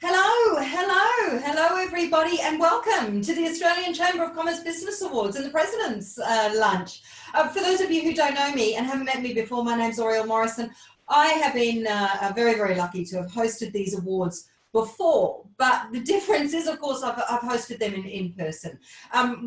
Hello everybody, and welcome to the Australian Chamber of Commerce Business Awards and the President's Lunch. For those of you who don't know me and haven't met me before, my name's Oriel Morrison. I have been very lucky to have hosted these awards before, but the difference is, of course, I've hosted them in person.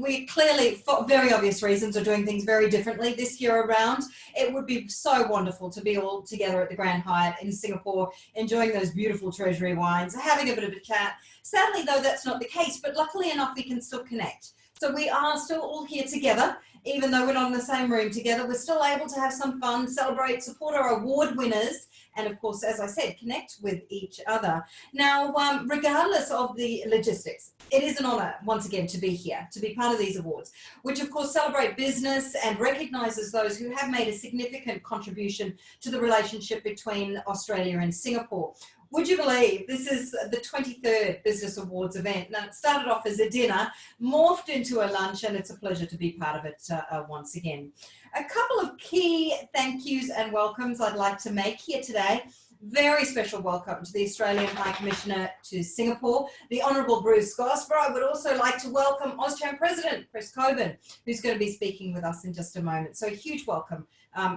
We clearly, for very obvious reasons, are doing things very differently this year around. It would be so wonderful to be all together at the Grand Hyatt in Singapore, enjoying those beautiful treasury wines, having a bit of a chat. Sadly, though, that's not the case, but luckily enough, we can still connect. So we are still all here together, even though we're not in the same room together. We're still able to have some fun, celebrate, support our award winners, and of course, as I said, connect with each other. Now, regardless of the logistics, it is an honour once again to be here, to be part of these awards, which of course celebrate business and recognises those who have made a significant contribution to the relationship between Australia and Singapore. Would you believe this is the 23rd Business Awards event? Now, it started off as a dinner, morphed into a lunch, and it's a pleasure to be part of it once again. A couple of key thank yous and welcomes I'd like to make here today. Very special welcome to the Australian High Commissioner to Singapore, the Honourable Bruce Gosper. I would also like to welcome Auscham President Chris Cockburn, who's going to be speaking with us in just a moment. So a huge welcome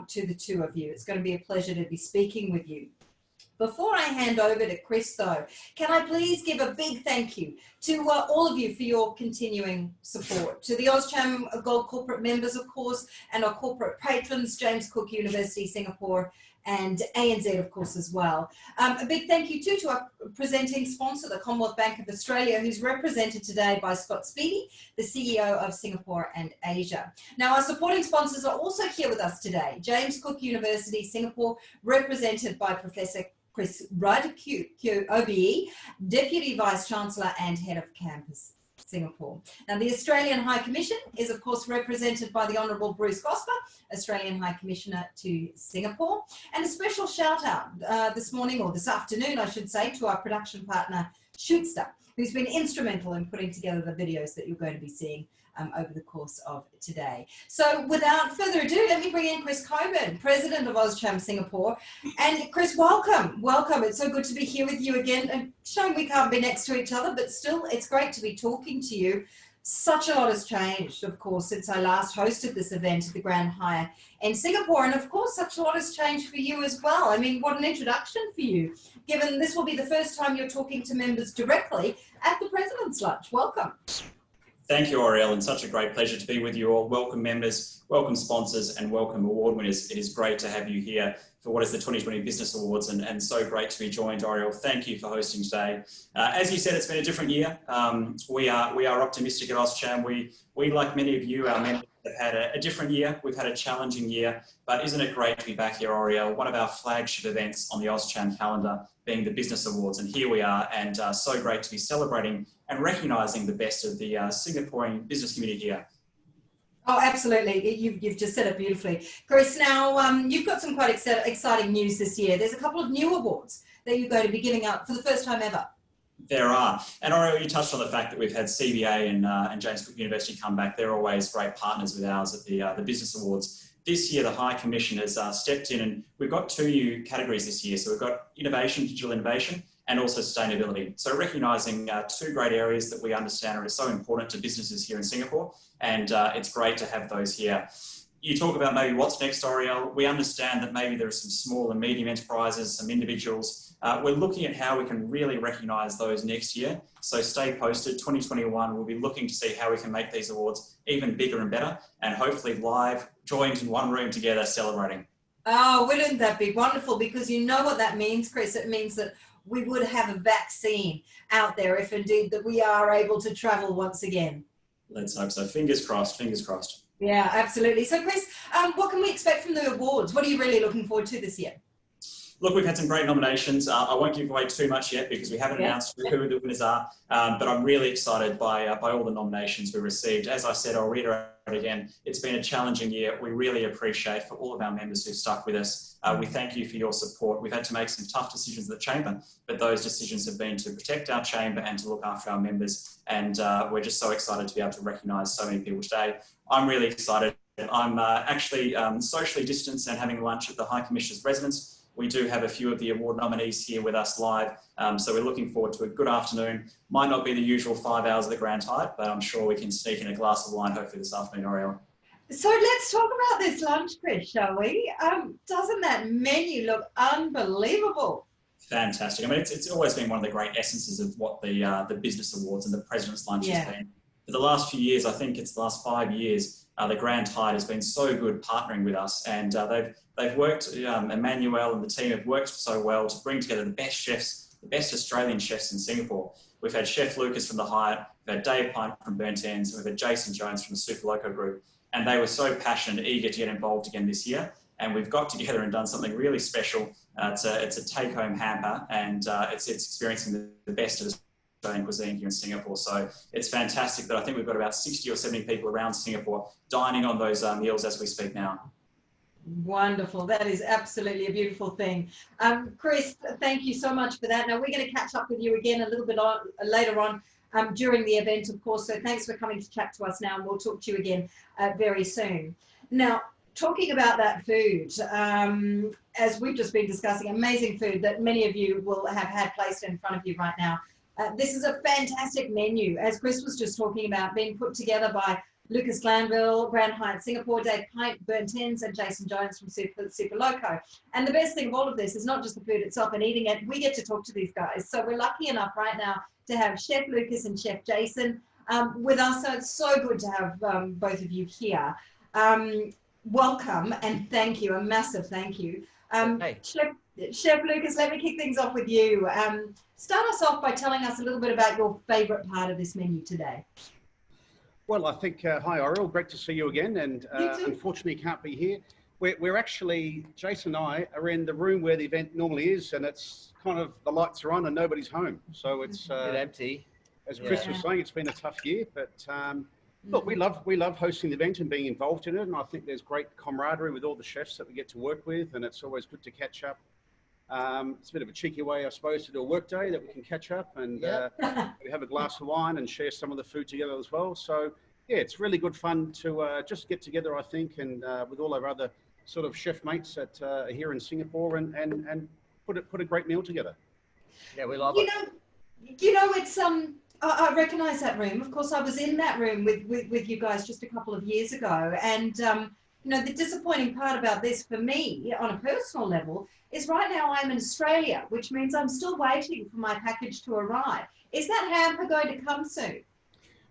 to the two of you. It's going to be a pleasure to be speaking with you. Before I hand over to Chris, though, can I please give a big thank you to all of you for your continuing support, to the Auscham Gold corporate members, of course, and our corporate patrons, James Cook University Singapore and ANZ, of course, as well. A big thank you, too, to our presenting sponsor, the Commonwealth Bank of Australia, who's represented today by Scott Speedy, the CEO of Singapore and Asia. Now, our supporting sponsors are also here with us today. James Cook University Singapore, represented by Professor Chris Rudd, OBE, Deputy Vice-Chancellor and Head of Campus Singapore. Now, the Australian High Commission is, of course, represented by the Honourable Bruce Gosper, Australian High Commissioner to Singapore. And a special shout out this morning, or this afternoon, I should say, to our production partner, Shootster, who's been instrumental in putting together the videos that you're going to be seeing over the course of today. So without further ado, let me bring in Chris Cockburn, President of Auscham Singapore. And Chris, welcome. It's so good to be here with you again. And shame we can't be next to each other, but still it's great to be talking to you. Such a lot has changed, of course, since I last hosted this event at the Grand Hyatt in Singapore. And of course, such a lot has changed for you as well. I mean, what an introduction for you, given this will be the first time you're talking to members directly at the President's Lunch. Welcome. Thank you, Oriel, and such a great pleasure to be with you all. Welcome members, welcome sponsors, and welcome award winners. It is great to have you here for what is the 2020 Business Awards, and so great to be joined, Oriel. Thank you for hosting today. As you said, it's been a different year. We are optimistic at Auscham. We, like many of you, our members, have had a different year. We've had a challenging year, but isn't it great to be back here, Oriel? One of our flagship events on the Auscham calendar being the Business Awards, and here we are, and so great to be celebrating and recognising the best of the Singaporean business community here. Oh, absolutely. You've just said it beautifully. Chris, now you've got some quite exciting news this year. There's a couple of new awards that you're going to be giving out for the first time ever. There are. And Oriel, you touched on the fact that we've had CBA and James Cook University come back. They're always great partners with ours at the Business Awards. This year, the High Commission has stepped in, and we've got two new categories this year. So we've got innovation, digital innovation, and also sustainability. So recognising two great areas that we understand are so important to businesses here in Singapore, and it's great to have those here. You talk about maybe what's next, Oriel. We understand that maybe there are some small and medium enterprises, some individuals. We're looking at how we can really recognise those next year. So stay posted. 2021, we'll be looking to see how we can make these awards even bigger and better, and hopefully live, joined in one room together celebrating. Oh, wouldn't that be wonderful? Because you know what that means, Chris. It means that we would have a vaccine out there if indeed that we are able to travel once again. Let's hope so. Fingers crossed, fingers crossed. Yeah, absolutely. So Chris, what can we expect from the awards? What are you really looking forward to this year? Look, we've had some great nominations. I won't give away too much yet because we haven't announced who the winners are, but I'm really excited by all the nominations we received. As I said, I'll reiterate again, it's been a challenging year. We really appreciate for all of our members who've stuck with us. We thank you for your support. We've had to make some tough decisions at the Chamber, but those decisions have been to protect our Chamber and to look after our members. And we're just so excited to be able to recognise so many people today. I'm really excited. I'm actually socially distanced and having lunch at the High Commissioner's residence. we do have a few of the award nominees here with us live. So we're looking forward to a good afternoon. Might not be the usual 5 hours of the Grand Hyatt, but I'm sure we can sneak in a glass of wine hopefully this afternoon, Oriel. So let's talk about this lunch, Chris, shall we? Doesn't that menu look unbelievable? Fantastic. I mean, it's always been one of the great essences of what the Business Awards and the President's Lunch has been. For the last few years, I think it's the last 5 years, the Grand Hyatt has been so good partnering with us, and they've worked, Emmanuel and the team have worked so well to bring together the best chefs, the best Australian chefs in Singapore. We've had Chef Lucas from the Hyatt, we've had Dave Pint from Burnt Ends, we've had Jason Jones from the Super Loco Group, and they were so passionate, eager to get involved again this year. And we've got together and done something really special. It's a take-home hamper, and it's experiencing the best of Australian cuisine here in Singapore. So it's fantastic that I think we've got about 60 or 70 people around Singapore dining on those meals as we speak now. Wonderful. That is absolutely a beautiful thing. Chris, thank you so much for that. Now, we're going to catch up with you again a little bit later on during the event, of course. So thanks for coming to chat to us now, and we'll talk to you again very soon. Now, talking about that food, as we've just been discussing, amazing food that many of you will have had placed in front of you right now. This is a fantastic menu, as Chris was just talking about, being put together by Lucas Glanville, Grand Hyatt Singapore, Dave Pint, Burnt Ends, and Jason Jones from Super Loco. And the best thing of all of this is not just the food itself and eating it, we get to talk to these guys. So we're lucky enough right now to have Chef Lucas and Chef Jason with us. So it's so good to have both of you here. Welcome and thank you, a massive thank you. Hey. Chef Lucas, let me kick things off with you. Start us off by telling us a little bit about your favourite part of this menu today. Well, I think, hi Oriel, great to see you again, and unfortunately can't be here. We're actually, Jason and I are in the room where the event normally is, and it's kind of, the lights are on and nobody's home. So it's a bit empty. As Chris was saying, it's been a tough year, but look, we love hosting the event and being involved in it, and I think there's great camaraderie with all the chefs that we get to work with, and it's always good to catch up. It's a bit of a cheeky way, I suppose, to do a work day that we can catch up and we have a glass of wine and share some of the food together as well. So yeah, it's really good fun to just get together, I think, and with all our other sort of chef mates that are here in Singapore and put a great meal together. Yeah, we love it. You know, it's I recognise that room. Of course, I was in that room with you guys just a couple of years ago, and you know, the disappointing part about this for me on a personal level is right now I'm in Australia, which means I'm still waiting for my package to arrive. Is that hamper going to come soon?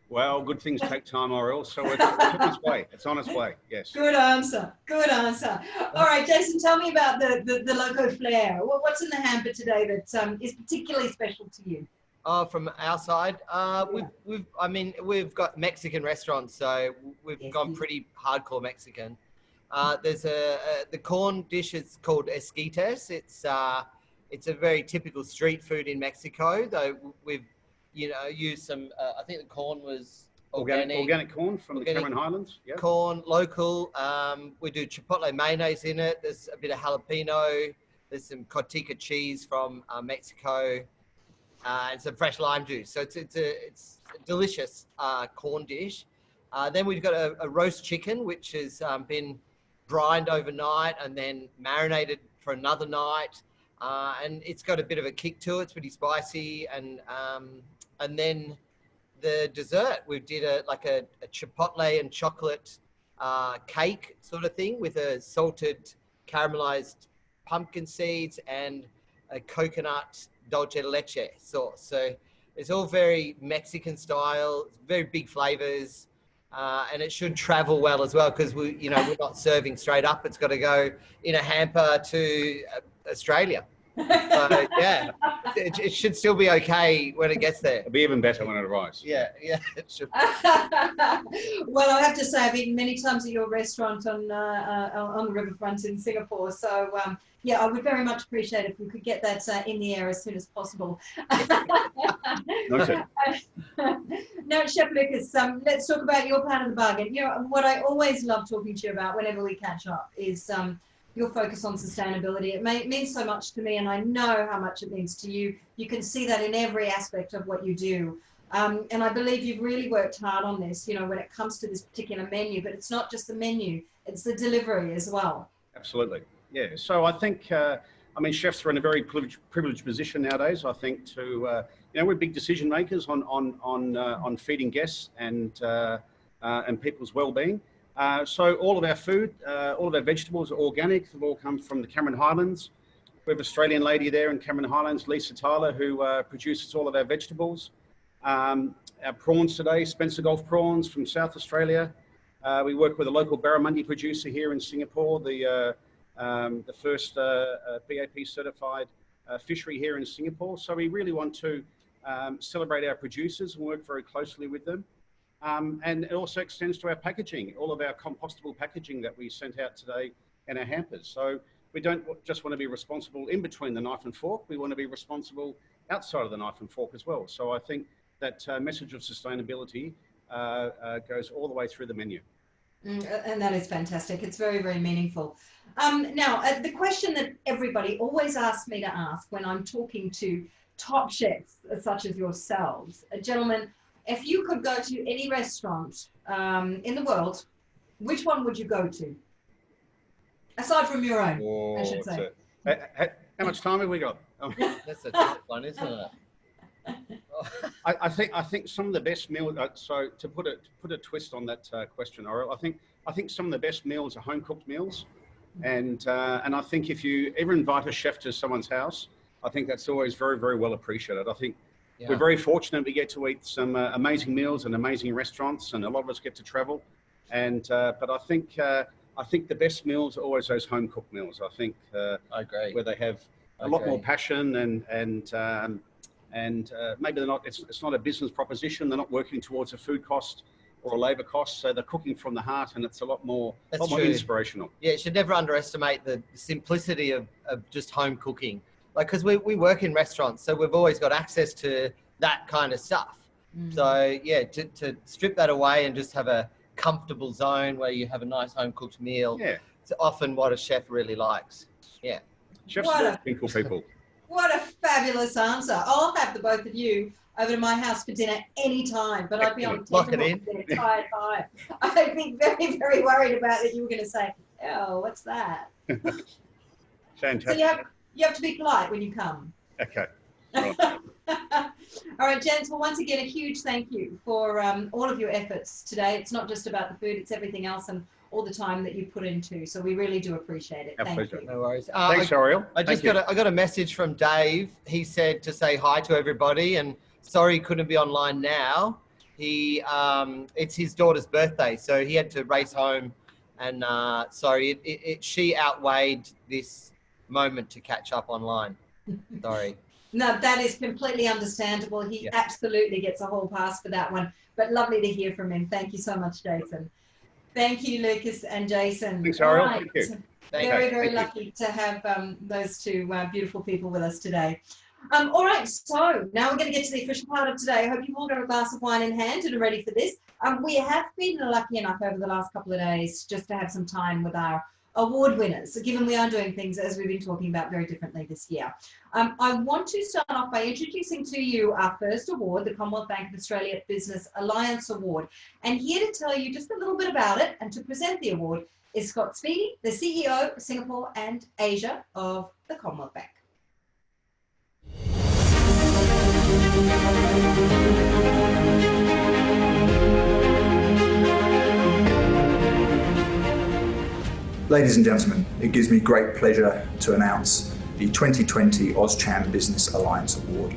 Well, good things take time, Oriel, so it's on its way. It's on its way, yes. Good answer, good answer. All right, Jason, tell me about the Loco Flair. What's in the hamper today that is particularly special to you? From our side, we've got Mexican restaurants, so we've gone pretty hardcore Mexican. There's the corn dish is called esquites. It's a very typical street food in Mexico, though we've used some. I think the corn was organic corn from the Cameron Highlands. Yep. Corn, local. We do chipotle mayonnaise in it. There's a bit of jalapeno. There's some cotija cheese from Mexico. And some fresh lime juice. So it's a delicious corn dish. Then we've got a roast chicken, which has been brined overnight and then marinated for another night. And it's got a bit of a kick to it. It's pretty spicy. And then the dessert, we did a chipotle and chocolate cake sort of thing with a salted caramelized pumpkin seeds and a coconut dulce de leche sauce. So it's all very Mexican style, very big flavors, and it should travel well as well because we're not serving straight up. It's got to go in a hamper to Australia. So yeah, it should still be okay when it gets there. It'll be even better when it arrives. Yeah, it should. Well, I have to say I've eaten many times at your restaurant on the riverfront in Singapore. So yeah, I would very much appreciate if we could get that in the air as soon as possible. Okay. Now, Chef Lucas, let's talk about your part of the bargain. You know, what I always love talking to you about whenever we catch up is your focus on sustainability. It means so much to me, and I know how much it means to you. You can see that in every aspect of what you do. And I believe you've really worked hard on this, when it comes to this particular menu, but it's not just the menu, it's the delivery as well. Absolutely. Yeah. So I think I mean, chefs are in a very privileged position nowadays, I think, to, you know, we're big decision makers on feeding guests and people's well-being. So all of our food, all of our vegetables are organic. They've all come from the Cameron Highlands. We have an Australian lady there in Cameron Highlands, Lisa Tyler, who produces all of our vegetables. Our prawns today, Spencer Gulf prawns from South Australia. We work with a local barramundi producer here in Singapore, the first BAP certified fishery here in Singapore. So we really want to celebrate our producers and work very closely with them. And it also extends to our packaging, all of our compostable packaging that we sent out today in our hampers. So we don't just want to be responsible in between the knife and fork, we want to be responsible outside of the knife and fork as well. So I think that message of sustainability goes all the way through the menu. And that is fantastic. It's very, very meaningful. Now, the question that everybody always asks me to ask when I'm talking to top chefs such as yourselves, gentlemen, if you could go to any restaurant in the world, which one would you go to? Aside from your own, I should say. How much time have we got? That's a tough one, isn't it? I think some of the best meals. So to put a twist on that question, Oriel, I think some of the best meals are home cooked meals, and I think if you ever invite a chef to someone's house, I think that's always very, very well appreciated. I think we're very fortunate we get to eat some amazing meals in amazing restaurants, and a lot of us get to travel. And but I think the best meals are always those home cooked meals. I think I agree. where they have a lot more passion and maybe they're not. It's not a business proposition. They're not working towards a food cost or a labour cost. So they're cooking from the heart, and it's a lot more inspirational. Yeah, you should never underestimate the simplicity of just home cooking. Like, because we work in restaurants, so we've always got access to that kind of stuff. So yeah, to strip that away and just have a comfortable zone where you have a nice home cooked meal. Yeah, it's often what a chef really likes. Yeah, chefs are cool people. What a fabulous answer. I'll have the both of you over to my house for dinner anytime, but I'd be on the entire time. I'd be very, very worried about that you were going to say, oh, what's that? Fantastic. So you have to be polite when you come. Okay. All right, gents, well, once again, a huge thank you for all of your efforts today. It's not just about the food, it's everything else and all the time that you put into. So we really do appreciate it. Thank you. No worries. Thanks, Oriel. I got a message from Dave. He said to say hi to everybody and sorry he couldn't be online now. He it's his daughter's birthday, so he had to race home, and she outweighed this moment to catch up online. Sorry. No, that is completely understandable. He absolutely gets a whole pass for that one, but lovely to hear from him. Thank you so much, Jason. Thank you, Lucas and Jason. Thanks, Ariel. Right. Thank you. Very, very lucky to have those two beautiful people with us today. All right, so now we're going to get to the official part of today. I hope you've all got a glass of wine in hand and are ready for this. We have been lucky enough over the last couple of days just to have some time with our award winners, given we are doing things, as we've been talking about, very differently this year. I want to start off by introducing to you our first award, the Commonwealth Bank of Australia Business Alliance Award. And here to tell you just a little bit about it and to present the award is Scott Speedy, the CEO, Singapore and Asia of the Commonwealth Bank. Ladies and gentlemen, it gives me great pleasure to announce the 2020 AusCham Business Alliance Award.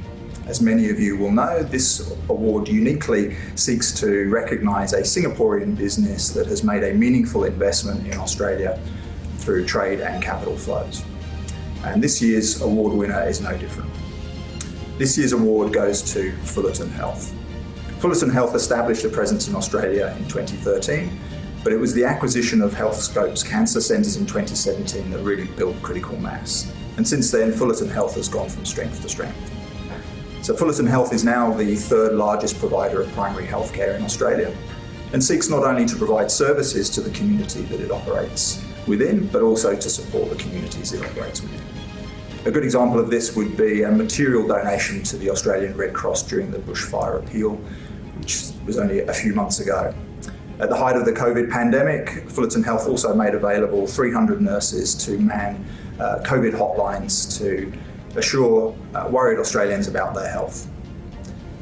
As many of you will know, this award uniquely seeks to recognise a Singaporean business that has made a meaningful investment in Australia through trade and capital flows. And this year's award winner is no different. This year's award goes to Fullerton Health. Fullerton Health established a presence in Australia in 2013, but it was the acquisition of Healthscope's cancer centres in 2017 that really built critical mass. And since then, Fullerton Health has gone from strength to strength. So Fullerton Health is now the third largest provider of primary healthcare in Australia and seeks not only to provide services to the community that it operates within, but also to support the communities it operates within. A good example of this would be a material donation to the Australian Red Cross during the bushfire appeal, which was only a few months ago. At the height of the COVID pandemic, Fullerton Health also made available 300 nurses to man COVID hotlines to assure worried Australians about their health.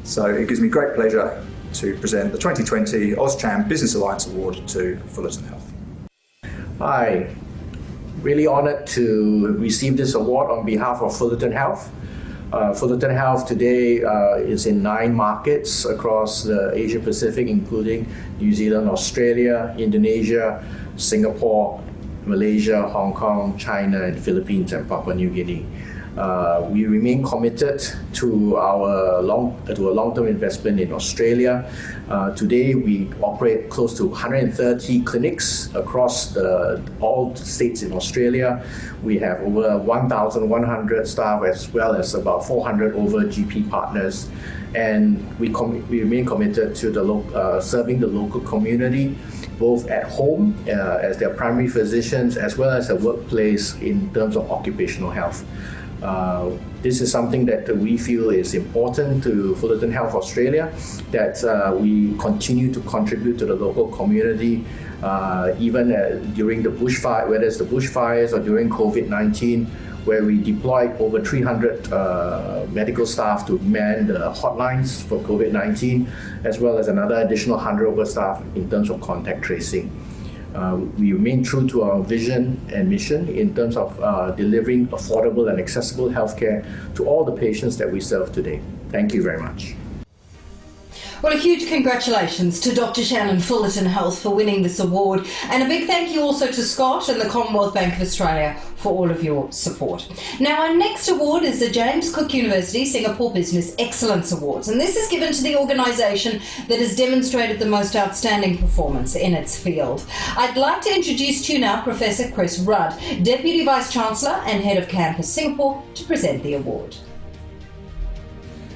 So it gives me great pleasure to present the 2020 AusCham Business Alliance Award to Fullerton Health. Hi, really honoured to receive this award on behalf of Fullerton Health. Fullerton Health today is in 9 markets across the Asia Pacific, including New Zealand, Australia, Indonesia, Singapore, Malaysia, Hong Kong, China, and Philippines, and Papua New Guinea. We remain committed to a long-term investment in Australia. Today, we operate close to 130 clinics across all states in Australia. We have over 1,100 staff, as well as about 400 over GP partners. And we remain committed to serving the local community, both at home as their primary physicians, as well as the workplace in terms of occupational health. This is something that we feel is important to Fullerton Health Australia, that we continue to contribute to the local community, even during the bushfire, whether it's the bushfires or during COVID-19, where we deployed over 300 medical staff to man the hotlines for COVID-19, as well as another additional 100 over staff in terms of contact tracing. We remain true to our vision and mission in terms of delivering affordable and accessible healthcare to all the patients that we serve today. Thank you very much. Well, a huge congratulations to Dr. Shannon Fullerton Health for winning this award, and a big thank you also to Scott and the Commonwealth Bank of Australia for all of your support. Now, our next award is the James Cook University Singapore Business Excellence Awards, and this is given to the organisation that has demonstrated the most outstanding performance in its field. I'd like to introduce to you now Professor Chris Rudd, Deputy Vice-Chancellor and Head of Campus Singapore, to present the award.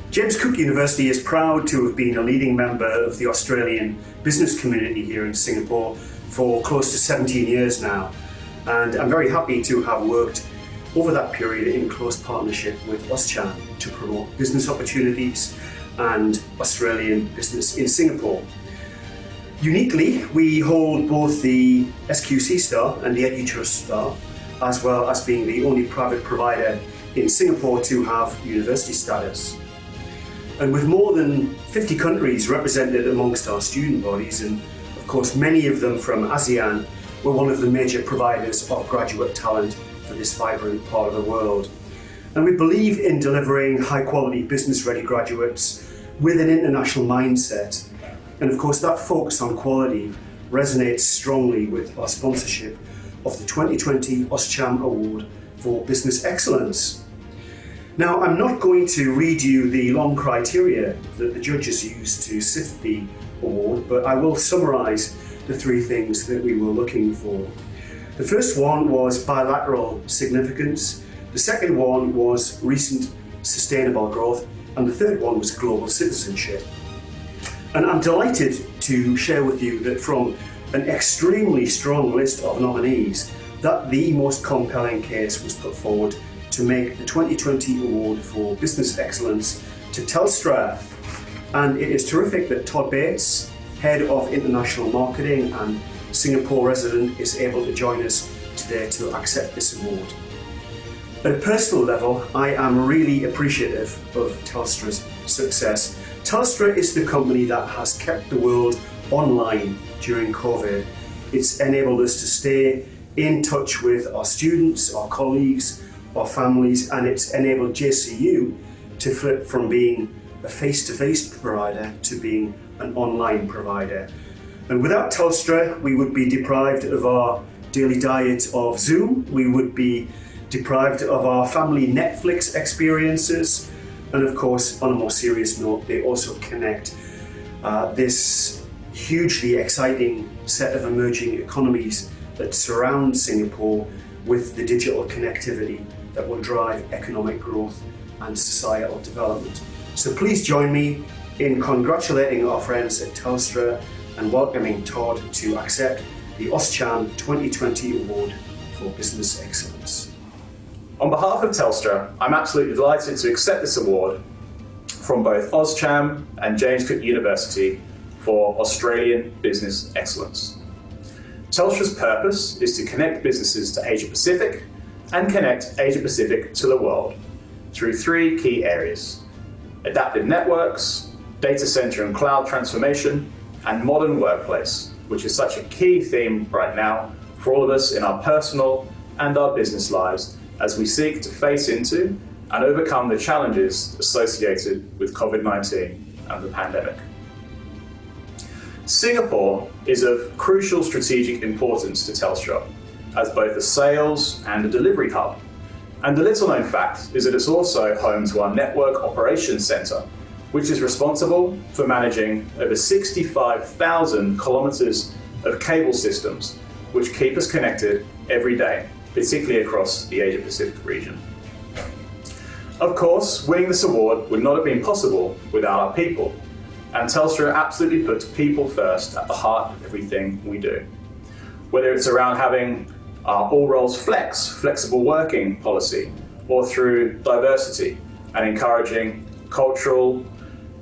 James Cook University is proud to have been a leading member of the Australian business community here in Singapore for close to 17 years now, and I'm very happy to have worked over that period in close partnership with AusCham to promote business opportunities and Australian business in Singapore. Uniquely, we hold both the SQC star and the EduTrust star, as well as being the only private provider in Singapore to have university status. And with more than 50 countries represented amongst our student bodies, and of course many of them from ASEAN, we're one of the major providers of graduate talent for this vibrant part of the world. And we believe in delivering high quality business ready graduates with an international mindset. And of course that focus on quality resonates strongly with our sponsorship of the 2020 AusCham Award for Business Excellence. Now, I'm not going to read you the long criteria that the judges used to sift the award, but I will summarise the 3 things that we were looking for. The first one was bilateral significance, the second one was recent sustainable growth, and the third one was global citizenship. And I'm delighted to share with you that from an extremely strong list of nominees, that the most compelling case was put forward to make the 2020 award for Business Excellence to Telstra. And it is terrific that Todd Bates, Head of International Marketing and Singapore resident, is able to join us today to accept this award. At a personal level, I am really appreciative of Telstra's success. Telstra is the company that has kept the world online during COVID. It's enabled us to stay in touch with our students, our colleagues, our families, and it's enabled JCU to flip from being a face-to-face provider to being an online provider. And without Telstra, we would be deprived of our daily diet of Zoom, we would be deprived of our family Netflix experiences, and of course, on a more serious note, they also connect this hugely exciting set of emerging economies that surround Singapore with the digital connectivity that will drive economic growth and societal development. So please join me in congratulating our friends at Telstra and welcoming Todd to accept the AusCham 2020 Award for Business Excellence. On behalf of Telstra, I'm absolutely delighted to accept this award from both AusCham and James Cook University for Australian Business Excellence. Telstra's purpose is to connect businesses to Asia Pacific and connect Asia Pacific to the world through 3 key areas: adaptive networks, data center and cloud transformation, and modern workplace, which is such a key theme right now for all of us in our personal and our business lives as we seek to face into and overcome the challenges associated with COVID-19 and the pandemic. Singapore is of crucial strategic importance to Telstra as both a sales and a delivery hub. And the little known fact is that it's also home to our Network Operations Centre, which is responsible for managing over 65,000 kilometres of cable systems, which keep us connected every day, particularly across the Asia Pacific region. Of course, winning this award would not have been possible without our people, and Telstra absolutely puts people first at the heart of everything we do. Whether it's around having our all roles flexible working policy, or through diversity and encouraging cultural,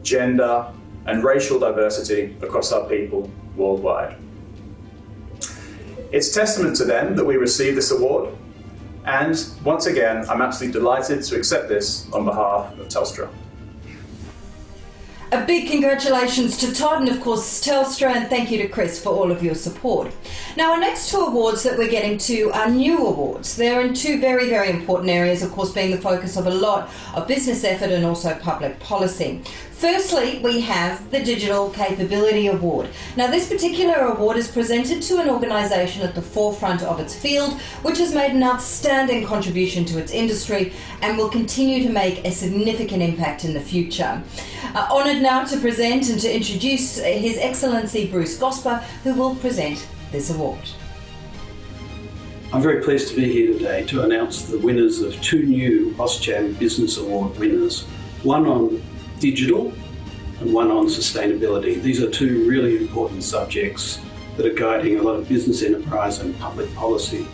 gender and racial diversity across our people worldwide. It's testament to them that we received this award, and once again, I'm absolutely delighted to accept this on behalf of Telstra. A big congratulations to Todd and of course Telstra, and thank you to Chris for all of your support. Now our next 2 awards that we're getting to are new awards. They're in 2 very, very important areas, of course being the focus of a lot of business effort and also public policy. Firstly, we have the Digital Capability Award. Now this particular award is presented to an organisation at the forefront of its field, which has made an outstanding contribution to its industry and will continue to make a significant impact in the future. Honoured now to present and to introduce His Excellency Bruce Gosper, who will present this award. I'm very pleased to be here today to announce the winners of 2 new AusCham Business Award winners, one on digital and one on sustainability. These are 2 really important subjects that are guiding a lot of business enterprise and public policy.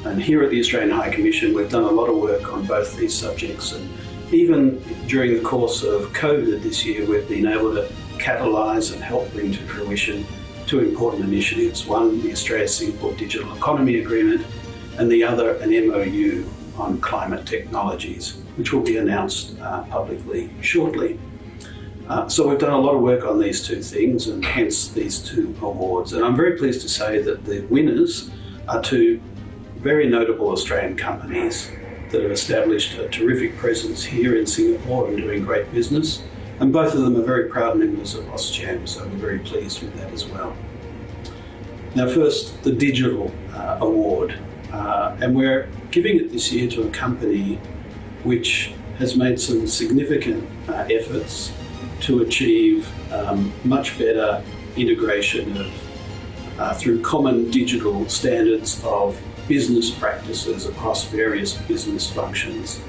And here at the Australian High Commission, we've done a lot of work on both these subjects. And even during the course of COVID this year, we've been able to catalyse and help bring to fruition 2 important initiatives. One, the Australia-Singapore Digital Economy Agreement, and the other, an MOU on climate technologies, which will be announced publicly shortly. So we've done a lot of work on these 2 things, and hence these 2 awards. And I'm very pleased to say that the winners are 2 very notable Australian companies that have established a terrific presence here in Singapore and doing great business. And both of them are very proud members of AusCham, so we're very pleased with that as well. Now first, the Digital Award. And we're giving it this year to a company which has made some significant efforts to achieve much better integration of through common digital standards of business practices across various business functions.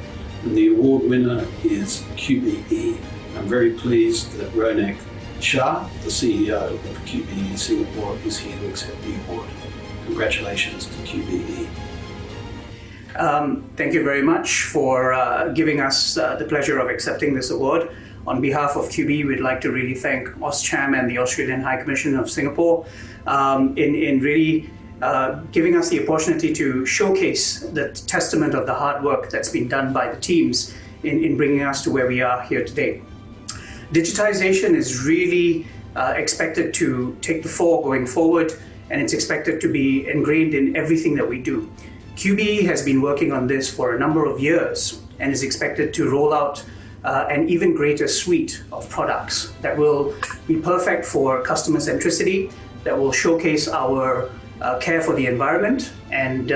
And the award winner is QBE. I'm very pleased that Ronak Shah, the CEO of QBE Singapore, is here to accept the award. Congratulations to QBE. Thank you very much for giving us the pleasure of accepting this award. On behalf of QBE, we'd like to really thank AusCham and the Australian High Commission of Singapore in really giving us the opportunity to showcase the testament of the hard work that's been done by the teams in bringing us to where we are here today. Digitization is really expected to take the fore going forward, and it's expected to be ingrained in everything that we do. QBE has been working on this for a number of years and is expected to roll out an even greater suite of products that will be perfect for customer centricity, that will showcase our care for the environment and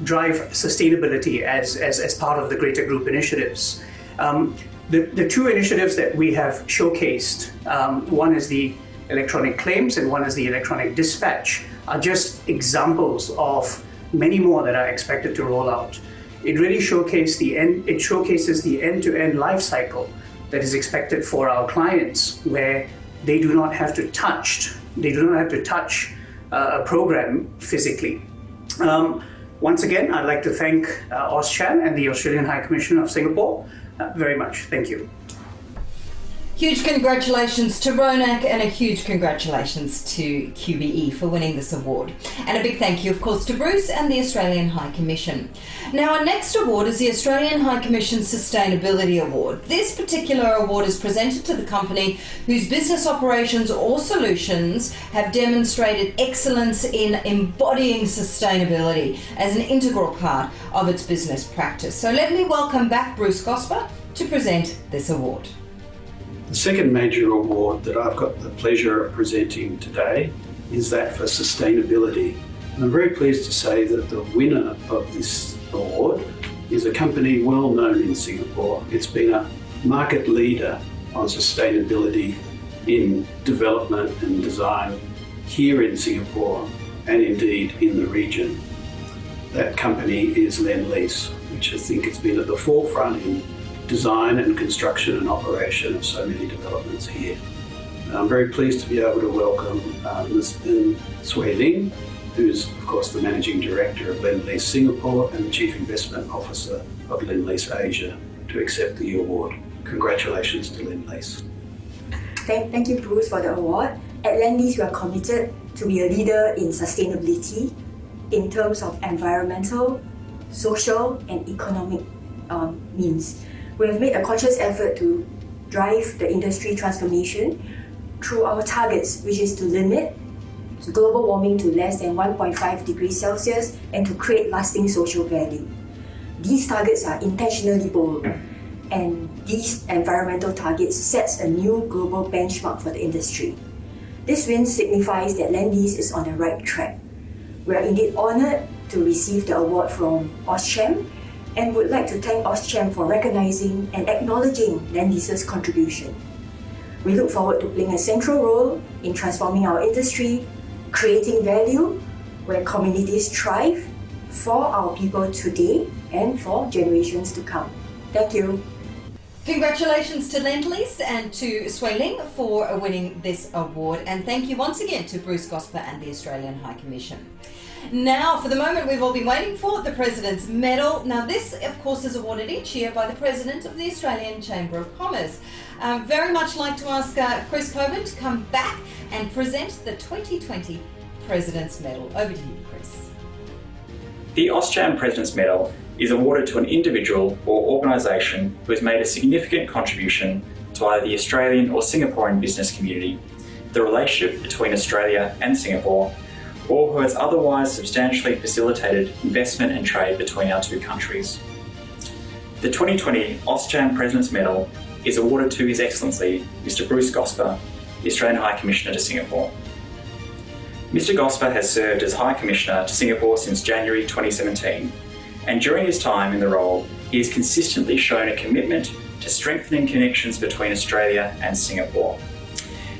drive sustainability as part of the greater group initiatives. The 2 initiatives that we have showcased, one is the electronic claims and one is the electronic dispatch, are just examples of many more that are expected to roll out. It really showcases the end-to-end life cycle that is expected for our clients, where they do not have to touch a program physically. Once again, I'd like to thank AusCham and the Australian High Commission of Singapore very much. Thank you. Huge congratulations to Ronak and a huge congratulations to QBE for winning this award. And a big thank you, of course, to Bruce and the Australian High Commission. Now, our next award is the Australian High Commission Sustainability Award. This particular award is presented to the company whose business operations or solutions have demonstrated excellence in embodying sustainability as an integral part of its business practice. So let me welcome back Bruce Gosper to present this award. The second major award that I've got the pleasure of presenting today is that for sustainability. And I'm very pleased to say that the winner of this award is a company well known in Singapore. It's been a market leader on sustainability in development and design here in Singapore and indeed in the region. That company is Lendlease, which I think has been at the forefront in design and construction and operation of so many developments here. I'm very pleased to be able to welcome Ms. Lin Sway Ling, who's of course the Managing Director of Lendlease Singapore and the Chief Investment Officer of Lendlease Asia, to accept the award. Congratulations to Lendlease. Thank you, Bruce, for the award. At Lendlease, we are committed to be a leader in sustainability in terms of environmental, social and economic means. We have made a conscious effort to drive the industry transformation through our targets, which is to limit global warming to less than 1.5 degrees Celsius and to create lasting social value. These targets are intentionally bold, and these environmental targets sets a new global benchmark for the industry. This win signifies that Lendlease is on the right track. We are indeed honoured to receive the award from Auscham, and would like to thank Auscham for recognizing and acknowledging Lendlease's contribution. We look forward to playing a central role in transforming our industry, creating value where communities thrive for our people today and for generations to come. Thank you. Congratulations to Lendlease and to Sway Ling for winning this award, and thank you once again to Bruce Gosper and the Australian High Commission. Now, for the moment we've all been waiting for, the President's Medal. Now, this, of course, is awarded each year by the President of the Australian Chamber of Commerce. Very much like to ask Chris Coburn to come back and present the 2020 President's Medal. Over to you, Chris. The Auscham President's Medal is awarded to an individual or organisation who has made a significant contribution to either the Australian or Singaporean business community, the relationship between Australia and Singapore, or who has otherwise substantially facilitated investment and trade between our two countries. The 2020 Auscham President's Medal is awarded to His Excellency Mr. Bruce Gosper, the Australian High Commissioner to Singapore. Mr. Gosper has served as High Commissioner to Singapore since January 2017, and during his time in the role, he has consistently shown a commitment to strengthening connections between Australia and Singapore.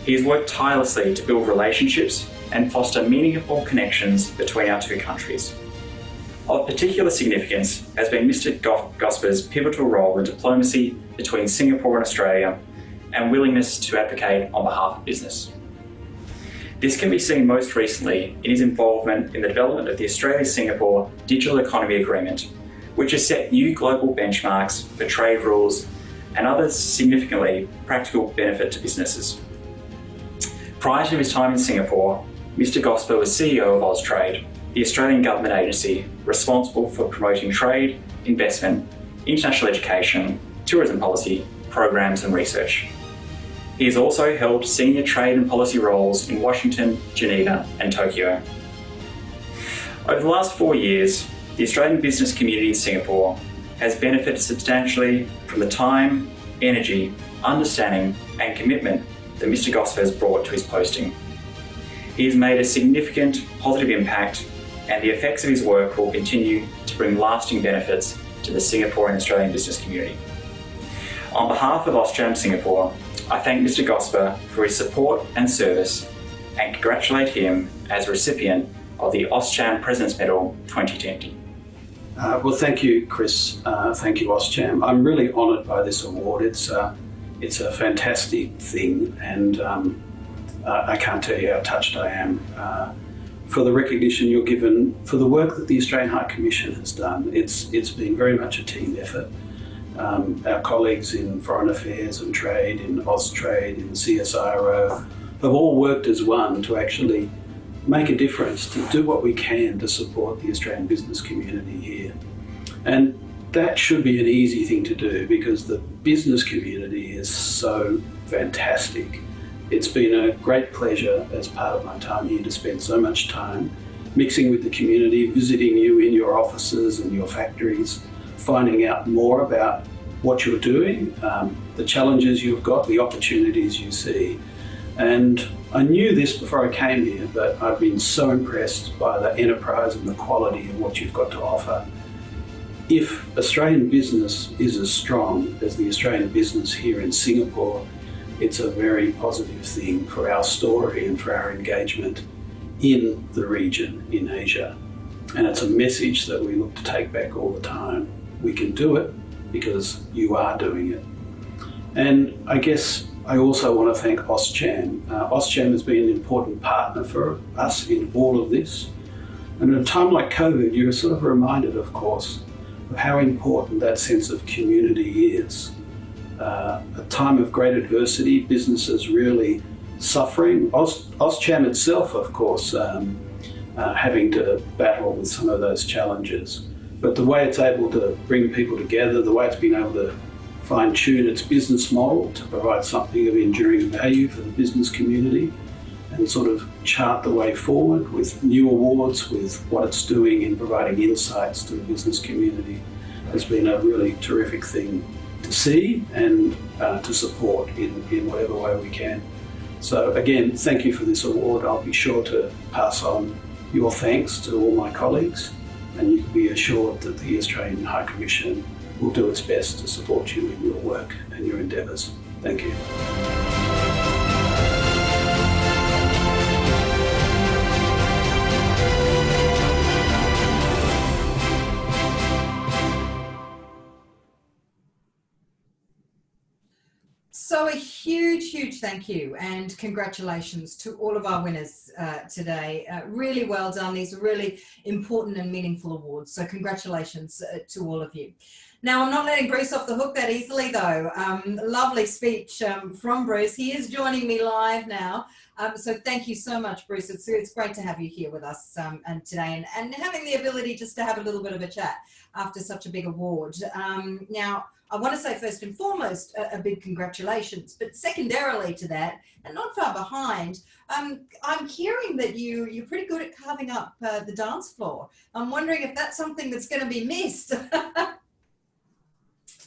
He has worked tirelessly to build relationships and foster meaningful connections between our two countries. Of particular significance has been Mr. Gosper's pivotal role in diplomacy between Singapore and Australia and willingness to advocate on behalf of business. This can be seen most recently in his involvement in the development of the Australia-Singapore Digital Economy Agreement, which has set new global benchmarks for trade rules and other significantly practical benefit to businesses. Prior to his time in Singapore, Mr. Gosper was CEO of Austrade, the Australian government agency responsible for promoting trade, investment, international education, tourism policy, programs and research. He has also held senior trade and policy roles in Washington, Geneva and Tokyo. Over the last 4 years, the Australian business community in Singapore has benefited substantially from the time, energy, understanding and commitment that Mr. Gosper has brought to his posting. He has made a significant positive impact, and the effects of his work will continue to bring lasting benefits to the Singaporean Australian business community. On behalf of Auscham Singapore, I thank Mr. Gosper for his support and service and congratulate him as recipient of the Auscham President's Medal 2020. Well, thank you, Chris. Thank you, Auscham. I'm really honoured by this award. It's a fantastic thing, and I can't tell you how touched I am for the recognition you're given for the work that the Australian High Commission has done. It's been very much a team effort. Our colleagues in Foreign Affairs and Trade, in Austrade, in the CSIRO, have all worked as one to actually make a difference, to do what we can to support the Australian business community here. And that should be an easy thing to do because the business community is so fantastic. It's been a great pleasure as part of my time here to spend so much time mixing with the community, visiting you in your offices and your factories, finding out more about what you're doing, the challenges you've got, the opportunities you see. And I knew this before I came here, but I've been so impressed by the enterprise and the quality of what you've got to offer. If Australian business is as strong as the Australian business here in Singapore, it's a very positive thing for our story and for our engagement in the region, in Asia. And it's a message that we look to take back all the time. We can do it because you are doing it. And I guess I also want to thank Auscham. Auscham has been an important partner for us in all of this. And at a time like COVID, you're sort of reminded, of course, of how important that sense of community is. A time of great adversity, businesses really suffering. Auscham itself, of course, having to battle with some of those challenges. But the way it's able to bring people together, the way it's been able to fine-tune its business model to provide something of enduring value for the business community and sort of chart the way forward with new awards, with what it's doing in providing insights to the business community has been a really terrific thing to see and to support in whatever way we can. So again, thank you for this award. I'll be sure to pass on your thanks to all my colleagues, and you can be assured that the Australian High Commission will do its best to support you in your work and your endeavours. Thank you. So a huge thank you and congratulations to all of our winners today. Really well done. These are really important and meaningful awards. So congratulations to all of you. Now, I'm not letting Bruce off the hook that easily though. Lovely speech from Bruce. He is joining me live now. So thank you so much, Bruce. It's great to have you here with us and today and having the ability just to have a little bit of a chat after such a big award. Now, I want to say first and foremost a big congratulations, but secondarily to that, and not far behind, I'm hearing that you're pretty good at carving up the dance floor. I'm wondering if that's something that's going to be missed.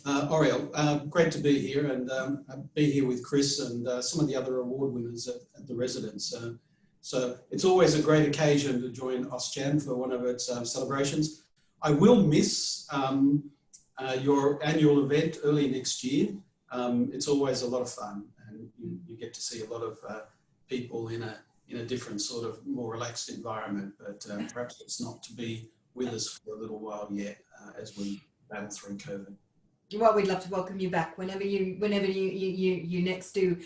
Oriel, great to be here and be here with Chris and some of the other award winners at the residence. So it's always a great occasion to join Auscham for one of its celebrations. I will miss your annual event early next year. It's always a lot of fun and you get to see a lot of people in a different sort of more relaxed environment, but perhaps it's not to be with us for a little while yet as we battle through COVID. Well, we'd love to welcome you back whenever you next do.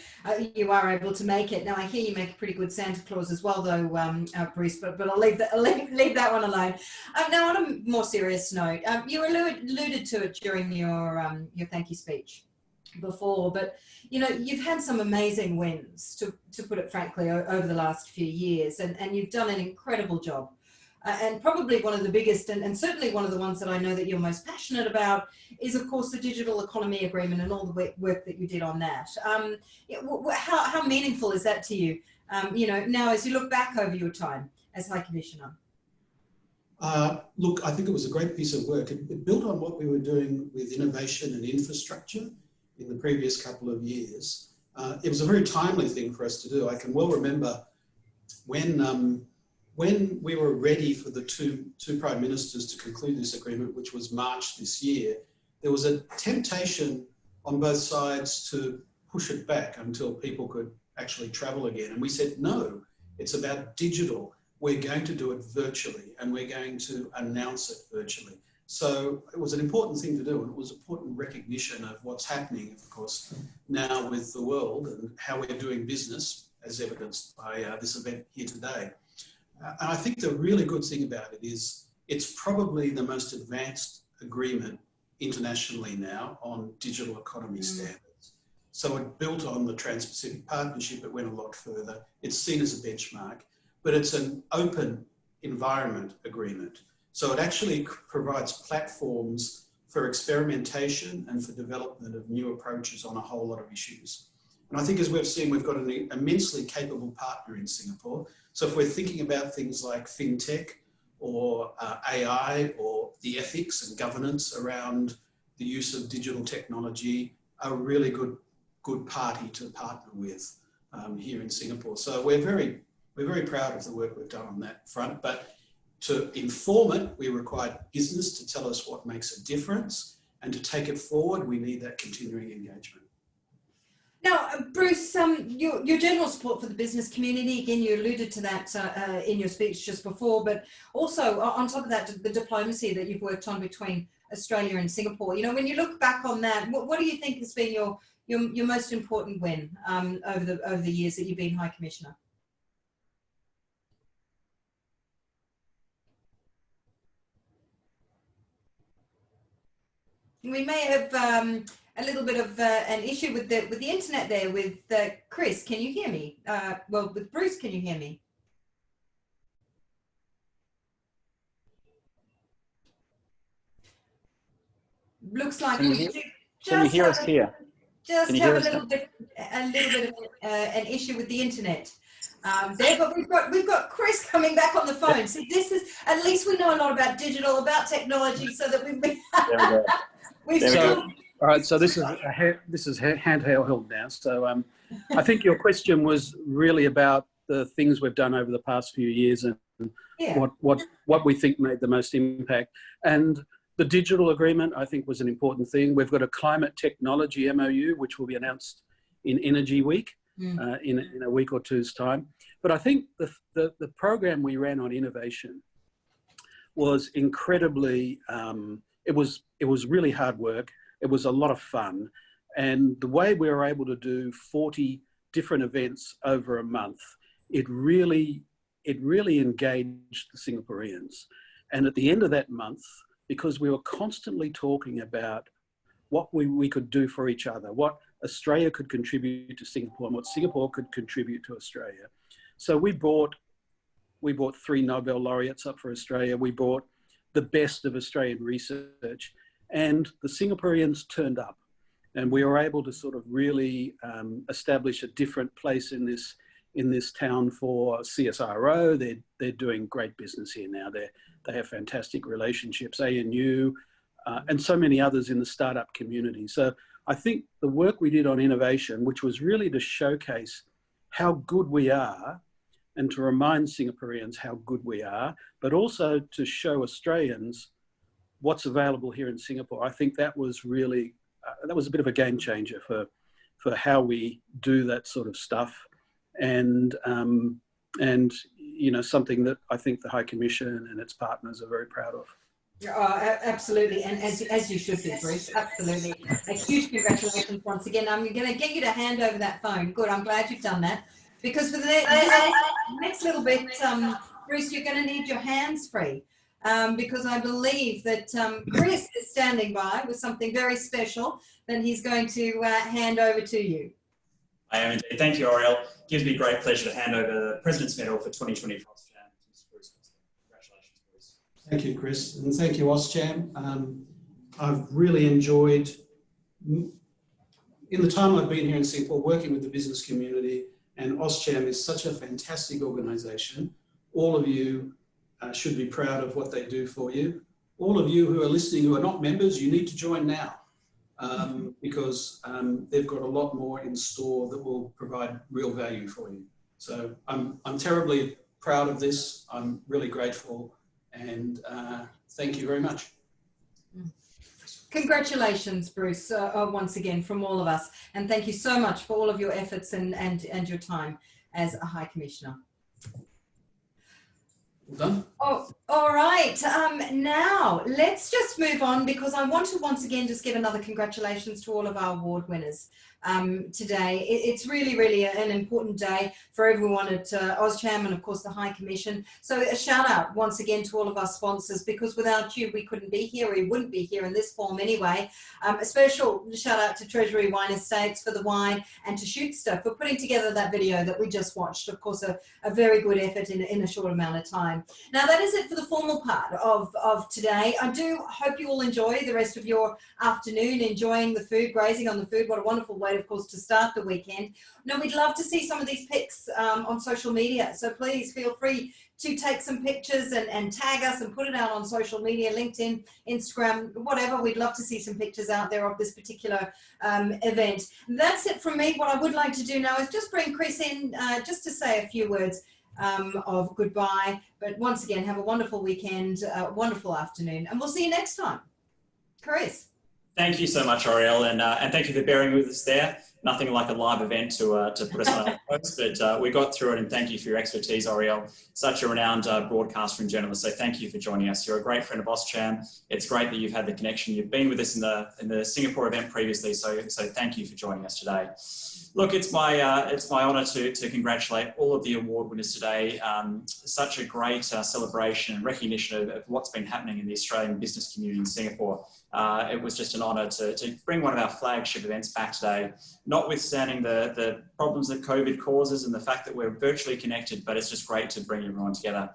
You are able to make it. Now, I hear you make a pretty good Santa Claus as well, though, Bruce. But I'll leave that one alone. Now, on a more serious note, you alluded to it during your thank you speech before, but you know you've had some amazing wins, to put it frankly, over the last few years, and you've done an incredible job. And probably one of the biggest, and certainly one of the ones that I know that you're most passionate about, is of course the Digital Economy Agreement and all the work that you did on that. How meaningful is that to you? You know, now as you look back over your time as High Commissioner. Look, I think it was a great piece of work. It built on what we were doing with innovation and infrastructure in the previous couple of years. It was a very timely thing for us to do. I can well remember when we were ready for the two Prime Ministers to conclude this agreement, which was March this year, there was a temptation on both sides to push it back until people could actually travel again. And we said, no, it's about digital. We're going to do it virtually and we're going to announce it virtually. So it was an important thing to do, and it was important recognition of what's happening, of course, now with the world and how we're doing business, as evidenced by this event here today. And I think the really good thing about it is it's probably the most advanced agreement internationally now on digital economy standards. So it built on the Trans-Pacific Partnership. It went a lot further. It's seen as a benchmark, but it's an open environment agreement. So it actually provides platforms for experimentation and for development of new approaches on a whole lot of issues. And I think, as we've seen, we've got an immensely capable partner in Singapore. So if we're thinking about things like fintech or AI or the ethics and governance around the use of digital technology, a really good party to partner with here in Singapore. So we're very proud of the work we've done on that front. But to inform it, we require business to tell us what makes a difference, and to take it forward, we need that continuing engagement. Now, Bruce, your general support for the business community, again, you alluded to that in your speech just before, but also on top of that, the diplomacy that you've worked on between Australia and Singapore. You know, when you look back on that, what do you think has been your most important win over the years that you've been High Commissioner? We may have a little bit of an issue with the internet there with Chris. Can you hear me? Well, with Bruce, can you hear me? Looks like can you hear us here? Just have a little bit of an issue with the internet there, but we've got Chris coming back on the phone. So this is, at least we know a lot about digital, about technology, so that we've been. All right, so this is handheld now. So I think your question was really about the things we've done over the past few years and what we think made the most impact. And the digital agreement, I think, was an important thing. We've got a climate technology MOU, which will be announced in Energy Week in a week or two's time. But I think the program we ran on innovation was incredibly, it was really hard work. It was a lot of fun. And the way we were able to do 40 different events over a month, it really engaged the Singaporeans. And at the end of that month, because we were constantly talking about what we could do for each other, what Australia could contribute to Singapore and what Singapore could contribute to Australia. So we brought 3 Nobel laureates up for Australia. We brought the best of Australian research, and the Singaporeans turned up, and we were able to sort of really establish a different place in this town for CSIRO. They're doing great business here now. They have fantastic relationships, ANU, and so many others in the startup community. So I think the work we did on innovation, which was really to showcase how good we are and to remind Singaporeans how good we are, but also to show Australians what's available here in Singapore. I think that was really, that was a bit of a game changer for how we do that sort of stuff. And you know, something that I think the High Commission and its partners are very proud of. Oh, absolutely, and as you should be, Bruce. Absolutely, a huge congratulations once again. I'm going to get you to hand over that phone. Good, I'm glad you've done that, because for the next little bit, Bruce, you're going to need your hands free, because I believe that Chris is standing by with something very special that he's going to hand over to you. I am indeed. Thank you, Oriel. It gives me great pleasure to hand over the President's Medal for 2020 for AustCham. Congratulations, Bruce. Thank you, Chris, and thank you, AustCham. I've really enjoyed, in the time I've been here in Singapore, working with the business community, and AustCham is such a fantastic organisation. All of you should be proud of what they do for you. All of you who are listening who are not members, you need to join now. Because they've got a lot more in store that will provide real value for you. So I'm terribly proud of this. I'm really grateful, and thank you very much. Congratulations, Bruce, once again from all of us, and thank you so much for all of your efforts and your time as a High Commissioner. Well done. Oh, all right. Now let's just move on, because I want to once again just give another congratulations to all of our award winners today. It's really, really an important day for everyone at OzCham and of course the High Commission. So a shout out once again to all of our sponsors, because without you we couldn't be here, we wouldn't be here in this form anyway. A special shout out to Treasury Wine Estates for the wine, and to Shootster for putting together that video that we just watched. Of course, a very good effort in a short amount of time. Now that is it for the formal part of today. I do hope you all enjoy the rest of your afternoon, enjoying the food, grazing on the food. What a wonderful way, of course, to start the weekend. Now we'd love to see some of these pics on social media, so please feel free to take some pictures and tag us and put it out on social media, LinkedIn, Instagram, whatever. We'd love to see some pictures out there of this particular event. That's it from me. What I would like to do now is just bring Chris in just to say a few words of goodbye. But once again, have a wonderful weekend, wonderful afternoon, and we'll see you next time. Chris. Thank you so much, Oriel, and thank you for bearing with us there. Nothing like a live event to put us on our toes, but we got through it, and thank you for your expertise, Oriel. Such a renowned broadcaster and journalist, so thank you for joining us. You're a great friend of OzCham. It's great that you've had the connection. You've been with us in the Singapore event previously, so thank you for joining us today. Look, it's my honour to congratulate all of the award winners today. Such a great celebration and recognition of what's been happening in the Australian business community in Singapore. It was just an honour to bring one of our flagship events back today, notwithstanding the problems that COVID causes and the fact that we're virtually connected, but it's just great to bring everyone together.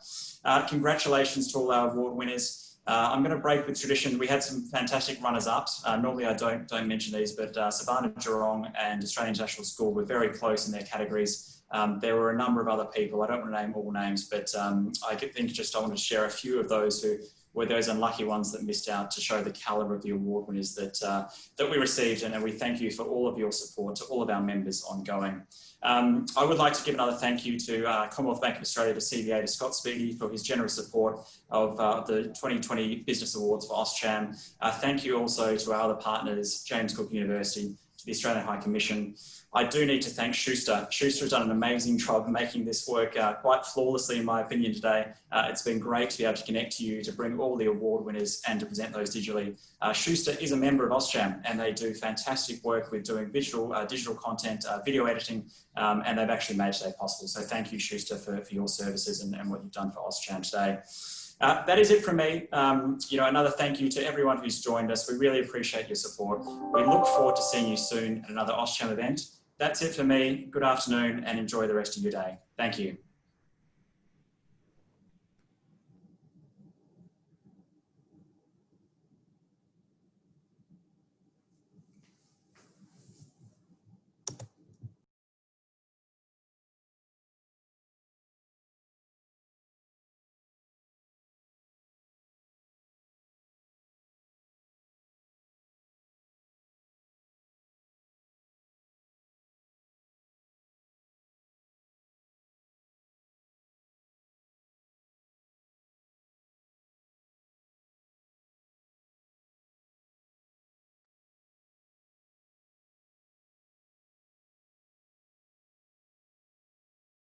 Congratulations to all our award winners. I'm going to break with tradition. We had some fantastic runners-ups. Normally I don't mention these, but Savannah Jurong and Australian International School were very close in their categories. There were a number of other people. I don't want to name all names, but I think just I want to share a few of those who were those unlucky ones that missed out, to show the calibre of the award winners that we received, and we thank you for all of your support to all of our members ongoing. I would like to give another thank you to Commonwealth Bank of Australia, to CBA, to Scott Speedy for his generous support of the 2020 Business Awards for OzCham. Thank you also to our other partners, James Cook University, to the Australian High Commission. I do need to thank Shootster. Shootster has done an amazing job making this work quite flawlessly, in my opinion, today. It's been great to be able to connect to you, to bring all the award winners and to present those digitally. Shootster is a member of OzCham, and they do fantastic work with doing digital content, video editing, and they've actually made today possible. So thank you, Shootster, for your services and what you've done for OzCham today. That is it from me. Another thank you to everyone who's joined us. We really appreciate your support. We look forward to seeing you soon at another OzCham event. That's it for me. Good afternoon, and enjoy the rest of your day. Thank you.